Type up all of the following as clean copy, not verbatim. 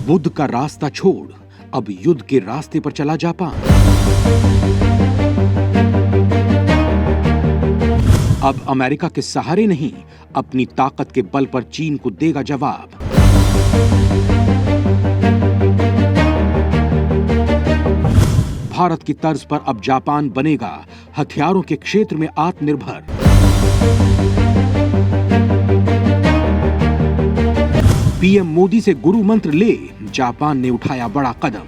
बुद्ध का रास्ता छोड़ अब युद्ध के रास्ते पर चला जापान। अब अमेरिका के सहारे नहीं, अपनी ताकत के बल पर चीन को देगा जवाब। भारत की तर्ज पर अब जापान बनेगा हथियारों के क्षेत्र में आत्मनिर्भर। पीएम मोदी से गुरु मंत्र ले जापान ने उठाया बड़ा कदम।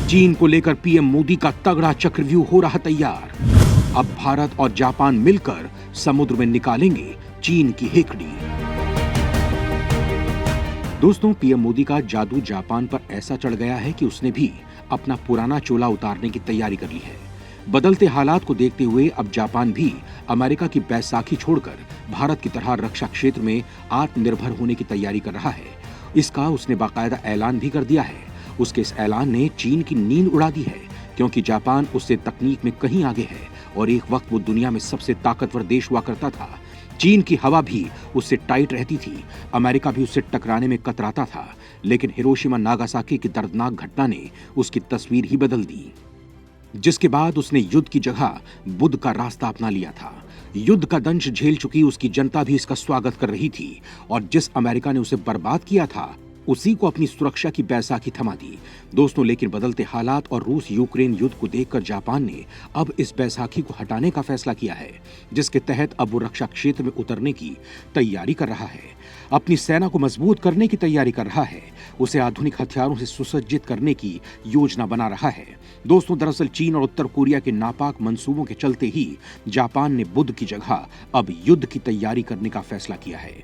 चीन को लेकर पीएम मोदी का तगड़ा चक्रव्यूह हो रहा तैयार। अब भारत और जापान मिलकर समुद्र में निकालेंगे चीन की हेकड़ी। दोस्तों, पीएम मोदी का जादू जापान पर ऐसा चढ़ गया है कि उसने भी अपना पुराना चोला उतारने की तैयारी कर ली है। बदलते हालात को देखते हुए अब जापान भी अमेरिका की बैसाखी छोड़कर भारत की तरह रक्षा क्षेत्र में आत्मनिर्भर होने की तैयारी कर रहा है। इसका उसने बाकायदा ऐलान भी कर दिया है। उसके इस ऐलान ने चीन की नींद उड़ा दी है, क्योंकि जापान उससे तकनीक में कहीं आगे है और एक वक्त वो दुनिया में सबसे ताकतवर देश हुआ करता था। चीन की हवा भी उससे टाइट रहती थी, अमेरिका भी उससे टकराने में कतराता था। लेकिन हिरोशिमा नागासाकी की दर्दनाक घटना ने उसकी तस्वीर ही बदल दी, जिसके बाद उसने युद्ध की जगह बुद्ध का रास्ता अपना लिया था। युद्ध का दंश झेल चुकी उसकी जनता भी इसका स्वागत कर रही थी और जिस अमेरिका ने उसे बर्बाद किया था उसी को अपनी सुरक्षा की बैसाखी थमा दी। दोस्तों, लेकिन बदलते हालात और रूस यूक्रेन युद्ध को देखकर जापान ने अब इस बैसाखी को हटाने का फैसला किया है, जिसके तहत अब वो रक्षा क्षेत्र में उतरने की तैयारी कर रहा है, अपनी सेना को मजबूत करने की तैयारी कर रहा है, उसे आधुनिक हथियारों से सुसज्जित करने की योजना बना रहा है। दोस्तों, दरअसल चीन और उत्तर कोरिया के नापाक मंसूबों के चलते ही जापान ने बुद्ध की जगह अब युद्ध की तैयारी करने का फैसला किया है।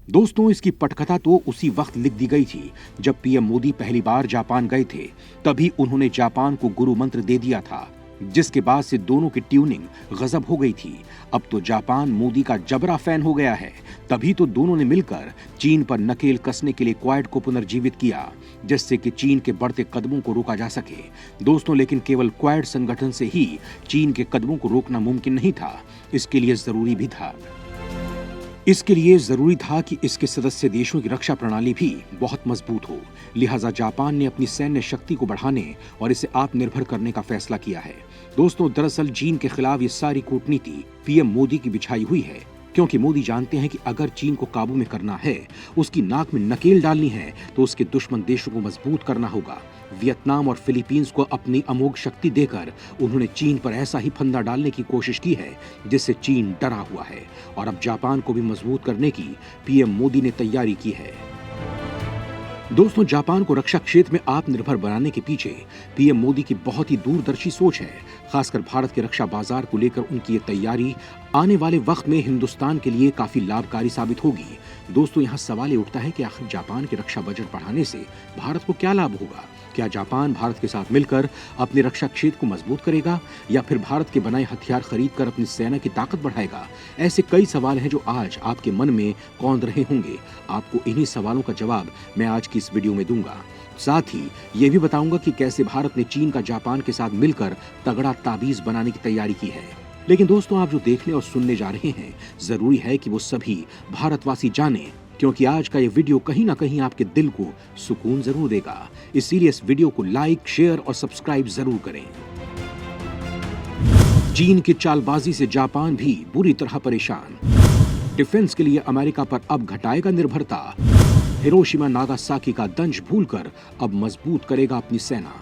दोस्तों, इसकी पटकथा तो उसी वक्त लिख दी गई थी जब पीएम मोदी पहली बार जापान गए थे। तभी उन्होंने जापान को गुरु मंत्र दे दिया था, जिसके बाद से दोनों की ट्यूनिंग गजब हो गई थी। अब तो जापान मोदी का जबरा फैन हो गया है। तभी तो दोनों ने मिलकर चीन पर नकेल कसने के लिए क्वाड को पुनर्जीवित किया, जिससे कि चीन के बढ़ते कदमों को रोका जा सके। दोस्तों, लेकिन केवल क्वाड संगठन से ही चीन के कदमों को रोकना मुमकिन नहीं था। इसके लिए जरूरी था कि इसके सदस्य देशों की रक्षा प्रणाली भी बहुत मजबूत हो। लिहाजा जापान ने अपनी सैन्य शक्ति को बढ़ाने और इसे आत्मनिर्भर करने का फैसला किया है। दोस्तों, दरअसल चीन के खिलाफ ये सारी कूटनीति पीएम मोदी की बिछाई हुई है, क्योंकि मोदी जानते हैं कि अगर चीन को काबू में करना है, उसकी नाक में नकेल डालनी है, तो उसके दुश्मन देशों को मजबूत करना होगा। वियतनाम और फिलीपींस को अपनी अमोघ शक्ति देकर उन्होंने चीन पर ऐसा ही फंदा डालने की कोशिश की है जिससे चीन डरा हुआ है, और अब जापान को भी मजबूत करने की पीएम मोदी ने तैयारी की है। दोस्तों, जापान को रक्षा क्षेत्र में आत्मनिर्भर बनाने के पीछे पीएम मोदी की बहुत ही दूरदर्शी सोच है। खासकर भारत के रक्षा बाजार को लेकर उनकी ये तैयारी आने वाले वक्त में हिंदुस्तान के लिए काफी लाभकारी साबित होगी। दोस्तों, यहाँ सवाल ये उठता है कि आखिर जापान के रक्षा बजट बढ़ाने से भारत को क्या लाभ होगा? क्या जापान भारत के साथ मिलकर अपने रक्षा क्षेत्र को मजबूत करेगा, या फिर भारत के बनाए हथियार खरीदकर अपनी सेना की ताकत बढ़ाएगा? ऐसे कई सवाल हैं जो आज आपके मन में कौंध रहे होंगे। आपको इन्हीं सवालों का जवाब मैं आज की इस वीडियो में दूंगा। साथ ही ये भी बताऊंगा कि कैसे भारत ने चीन का जापान के साथ मिलकर तगड़ा ताबीज बनाने की तैयारी की है। लेकिन दोस्तों, आप जो देखने और सुनने जा रहे हैं, जरूरी है कि वो सभी भारतवासी जाने, क्योंकि आज का ये वीडियो कहीं ना कहीं आपके दिल को सुकून जरूर देगा। इसीलिए इस वीडियो को लाइक, शेयर और सब्सक्राइब जरूर करें। चीन की चालबाजी से जापान भी बुरी तरह परेशान। डिफेंस के लिए अमेरिका पर अब घटाएगा निर्भरता। हिरोशिमा नागासाकी का दंश भूलकर अब मजबूत करेगा अपनी सेना।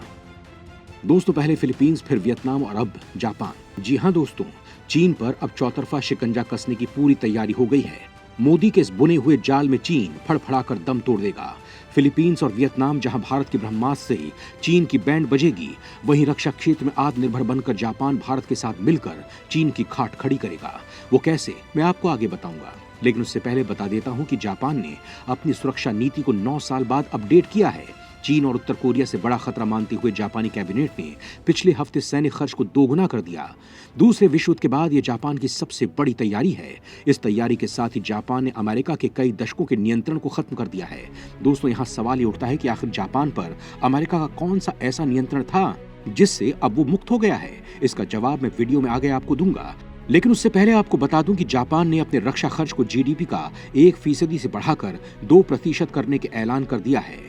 दोस्तों, पहले फिलीपींस, फिर वियतनाम और अब जापान। जी हां दोस्तों, चीन पर अब चौतरफा शिकंजा कसने की पूरी तैयारी हो गई है। मोदी के इस बुने हुए जाल में चीन फड़फड़ाकर दम तोड़ देगा। फिलीपींस और वियतनाम जहां भारत के ब्रह्मास्त्र से चीन की बैंड बजेगी, वहीं रक्षा क्षेत्र में आत्मनिर्भर बनकर जापान भारत के साथ मिलकर चीन की खाट खड़ी करेगा। वो कैसे, मैं आपको आगे बताऊंगा। लेकिन उससे पहले बता देता हूं कि जापान ने अपनी सुरक्षा नीति को 9 साल बाद अपडेट किया है। चीन और उत्तर कोरिया से बड़ा खतरा मानते हुए जापानी कैबिनेट ने पिछले हफ्ते सैन्य खर्च को दोगुना कर दिया। दूसरे विश्व युद्ध के बाद यह जापान की सबसे बड़ी तैयारी है। इस तैयारी के साथ ही जापान ने अमेरिका के कई दशकों के नियंत्रण को खत्म कर दिया है। दोस्तों, यहाँ सवाल ये उठता है कि आखिर जापान पर अमेरिका का कौन सा ऐसा नियंत्रण था जिससे अब वो मुक्त हो गया है? इसका जवाब मैं वीडियो में आगे आपको दूंगा। लेकिन उससे पहले आपको बता दूं कि जापान ने अपने रक्षा खर्च को जीडीपी का 1% से बढ़ाकर 2% करने के ऐलान कर दिया है।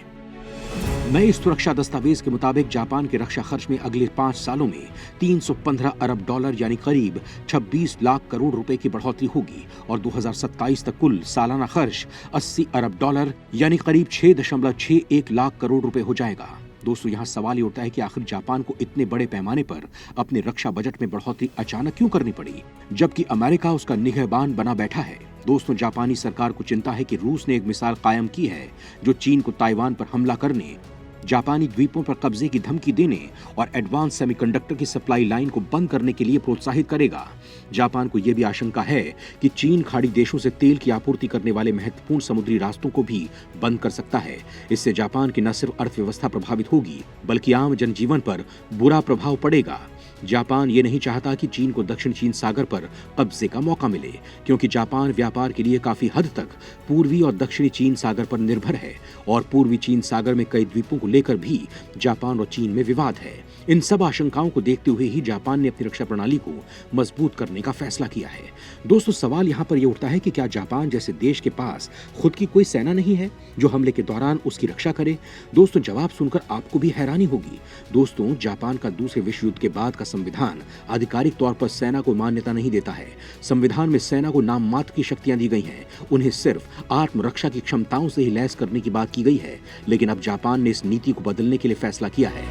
नए सुरक्षा दस्तावेज के मुताबिक जापान के रक्षा खर्च में अगले 5 सालों में 315 अरब डॉलर यानी करीब 26 लाख करोड़ रुपए की बढ़ोतरी होगी और 2027 तक कुल सालाना खर्च 80 अरब डॉलर यानी करीब 6.61 लाख करोड़ रुपए हो जाएगा। दोस्तों, यहाँ सवाल ये उठता है कि आखिर जापान को इतने बड़े पैमाने पर अपने रक्षा बजट में बढ़ोतरी अचानक क्यों करनी पड़ी, जबकि अमेरिका उसका निगहबान बना बैठा है। दोस्तों, जापानी सरकार को चिंता है कि रूस ने एक मिसाल कायम की है जो चीन को ताइवान पर हमला करने, जापानी द्वीपों पर कब्जे की धमकी देने और एडवांस सेमीकंडक्टर की सप्लाई लाइन को बंद करने के लिए प्रोत्साहित करेगा। जापान को यह भी आशंका है कि चीन खाड़ी देशों से तेल की आपूर्ति करने वाले महत्वपूर्ण समुद्री रास्तों को भी बंद कर सकता है। इससे जापान की न सिर्फ अर्थव्यवस्था प्रभावित होगी बल्कि आम जनजीवन पर बुरा प्रभाव पड़ेगा। जापान ये नहीं चाहता कि चीन को दक्षिण चीन सागर पर कब्जे का मौका मिले, क्योंकि जापान व्यापार के लिए काफी हद तक पूर्वी और दक्षिणी चीन सागर पर निर्भर है और पूर्वी चीन सागर में कई द्वीपों को लेकर भी जापान और चीन में विवाद है। इन सब आशंकाओं को देखते हुए ही जापान ने अपनी रक्षा प्रणाली को मजबूत करने का फैसला किया है। दोस्तों, सवाल यहाँ पर यह उठता है कि क्या जापान जैसे देश के पास खुद की कोई सेना नहीं है जो हमले के दौरान उसकी रक्षा करे? दोस्तों, जवाब सुनकर आपको भी हैरानी होगी। दोस्तों, जापान का दूसरे विश्व युद्ध के बाद का संविधान आधिकारिक तौर पर सेना को मान्यता नहीं देता है। संविधान में सेना को नाम मात्र की शक्तियां दी गई हैं, उन्हें सिर्फ आत्मरक्षा की क्षमताओं से ही लैस करने की बात की गई है। लेकिन अब जापान ने इस नीति को बदलने के लिए फैसला किया है।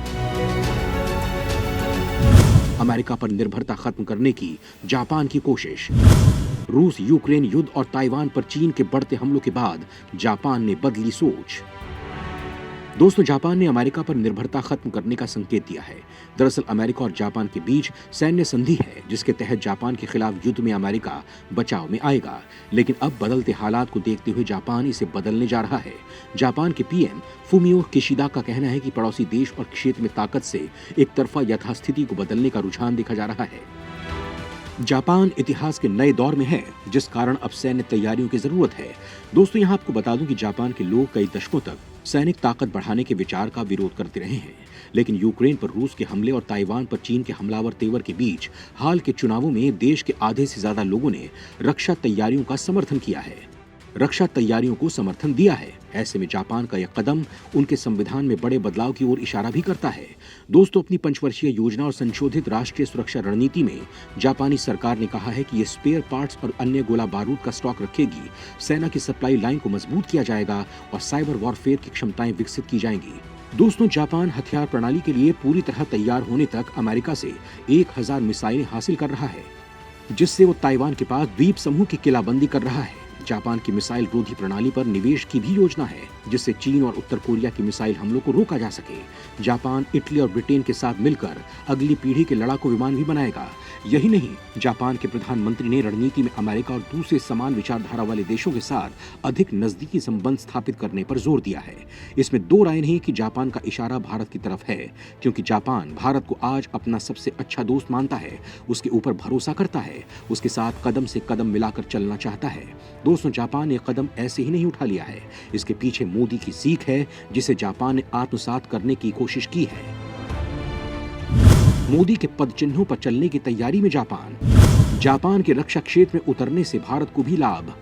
अमेरिका पर निर्भरता खत्म करने की जापान की कोशिश। रूस यूक्रेन युद्ध और ताइवान पर चीन के बढ़ते हमलों के बाद जापान ने बदली सोच। दोस्तों, जापान ने अमेरिका पर निर्भरता खत्म करने का संकेत दिया है। दरअसल अमेरिका और जापान के बीच सैन्य संधि है जिसके तहत जापान के खिलाफ युद्ध में अमेरिका बचाव में आएगा। लेकिन अब बदलते हालात को देखते हुए जापान इसे बदलने जा रहा है। जापान के पीएम फुमियो किशिदा का कहना है कि पड़ोसी देश और क्षेत्र में ताकत से एक तरफा यथास्थिति को बदलने का रुझान देखा जा रहा है। जापान इतिहास के नए दौर में है, जिस कारण अब सैन्य तैयारियों की जरूरत है। दोस्तों, यहाँ आपको बता दूं कि जापान के लोग कई दशकों तक सैनिक ताकत बढ़ाने के विचार का विरोध करते रहे हैं, लेकिन यूक्रेन पर रूस के हमले और ताइवान पर चीन के हमलावर तेवर के बीच हाल के चुनावों में देश के आधे से ज्यादा लोगों ने रक्षा तैयारियों का समर्थन किया है, रक्षा तैयारियों को समर्थन दिया है। ऐसे में जापान का यह कदम उनके संविधान में बड़े बदलाव की ओर इशारा भी करता है। दोस्तों, अपनी पंचवर्षीय योजना और संशोधित राष्ट्रीय सुरक्षा रणनीति में जापानी सरकार ने कहा है कि ये स्पेयर पार्ट्स और अन्य गोला बारूद का स्टॉक रखेगी, सेना की सप्लाई लाइन को मजबूत किया जाएगा और साइबर वॉरफेयर की क्षमताएं विकसित की जाएंगी। दोस्तों, जापान हथियार प्रणाली के लिए पूरी तरह तैयार होने तक अमेरिका से 1000 मिसाइलें हासिल कर रहा है, जिससे वो ताइवान के पास द्वीप समूह की किलाबंदी कर रहा है। जापान की मिसाइल रोधी प्रणाली पर निवेश की भी योजना है, जिससे चीन और उत्तर कोरिया की मिसाइल हमलों को रोका जा सके। जापान इटली और ब्रिटेन के साथ मिलकर अगली पीढ़ी के लड़ाकू विमान भी बनाएगा। यही नहीं, जापान के प्रधानमंत्री ने रणनीति में अमेरिका और दूसरे समान विचारधारा वाले देशों के साथ अधिक नजदीकी संबंध स्थापित करने पर जोर दिया है। इसमें दो राय नहीं कि जापान का इशारा भारत की तरफ है, क्योंकि जापान भारत को आज अपना सबसे अच्छा दोस्त मानता है, उसके ऊपर भरोसा करता है, उसके साथ कदम से कदम मिलाकर चलना चाहता है। दोस्तों, जापान ने कदम ऐसे ही नहीं उठा लिया है, इसके पीछे मोदी की सीख है, जिसे जापान ने आत्मसात करने की कोशिश की है। मोदी के पद चिन्हों पर चलने की तैयारी में जापान के रक्षा क्षेत्र में उतरने से भारत को भी लाभ।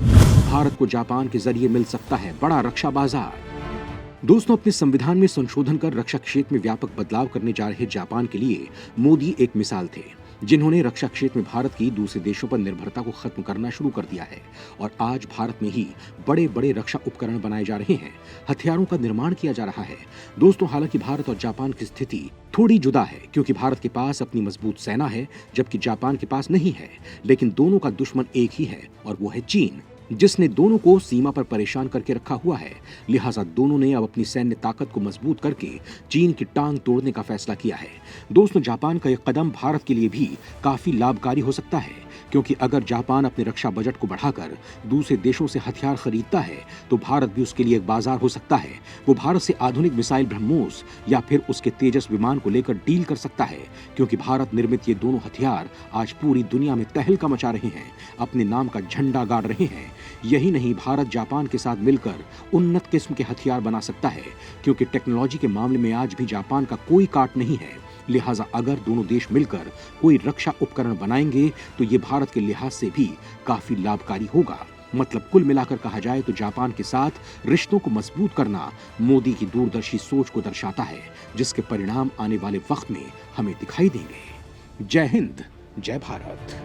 भारत को जापान के जरिए मिल सकता है बड़ा रक्षा बाजार। दोस्तों, अपने संविधान में संशोधन कर रक्षा क्षेत्र में व्यापक बदलाव करने जा रहे जापान के लिए मोदी एक मिसाल थे, जिन्होंने रक्षा क्षेत्र में भारत की दूसरे देशों पर निर्भरता को खत्म करना शुरू कर दिया है और आज भारत में ही बड़े बड़े रक्षा उपकरण बनाए जा रहे हैं, हथियारों का निर्माण किया जा रहा है। दोस्तों, हालांकि भारत और जापान की स्थिति थोड़ी जुदा है, क्योंकि भारत के पास अपनी मजबूत सेना है जबकि जापान के पास नहीं है, लेकिन दोनों का दुश्मन एक ही है और वो है चीन, जिसने दोनों को सीमा पर परेशान करके रखा हुआ है। लिहाजा दोनों ने अब अपनी सैन्य ताकत को मजबूत करके चीन की टांग तोड़ने का फैसला किया है। दोस्तों, जापान का यह कदम भारत के लिए भी काफी लाभकारी हो सकता है, क्योंकि अगर जापान अपने रक्षा बजट को बढ़ाकर दूसरे देशों से हथियार खरीदता है तो भारत भी उसके लिए एक बाजार हो सकता है। वो भारत से आधुनिक मिसाइल ब्रह्मोस या फिर उसके तेजस विमान को लेकर डील कर सकता है, क्योंकि भारत निर्मित ये दोनों हथियार आज पूरी दुनिया में तहलका मचा रहे हैं, अपने नाम का झंडा गाड़ रहे हैं। यही नहीं, भारत जापान के साथ मिलकर उन्नत किस्म के हथियार बना सकता है, क्योंकि टेक्नोलॉजी के मामले में आज भी जापान का कोई काट नहीं है। लिहाजा अगर दोनों देश मिलकर कोई रक्षा उपकरण बनाएंगे तो ये भारत भारत के लिहाज से भी काफी लाभकारी होगा। मतलब कुल मिलाकर कहा जाए तो जापान के साथ रिश्तों को मजबूत करना मोदी की दूरदर्शी सोच को दर्शाता है, जिसके परिणाम आने वाले वक्त में हमें दिखाई देंगे। जय हिंद, जय भारत।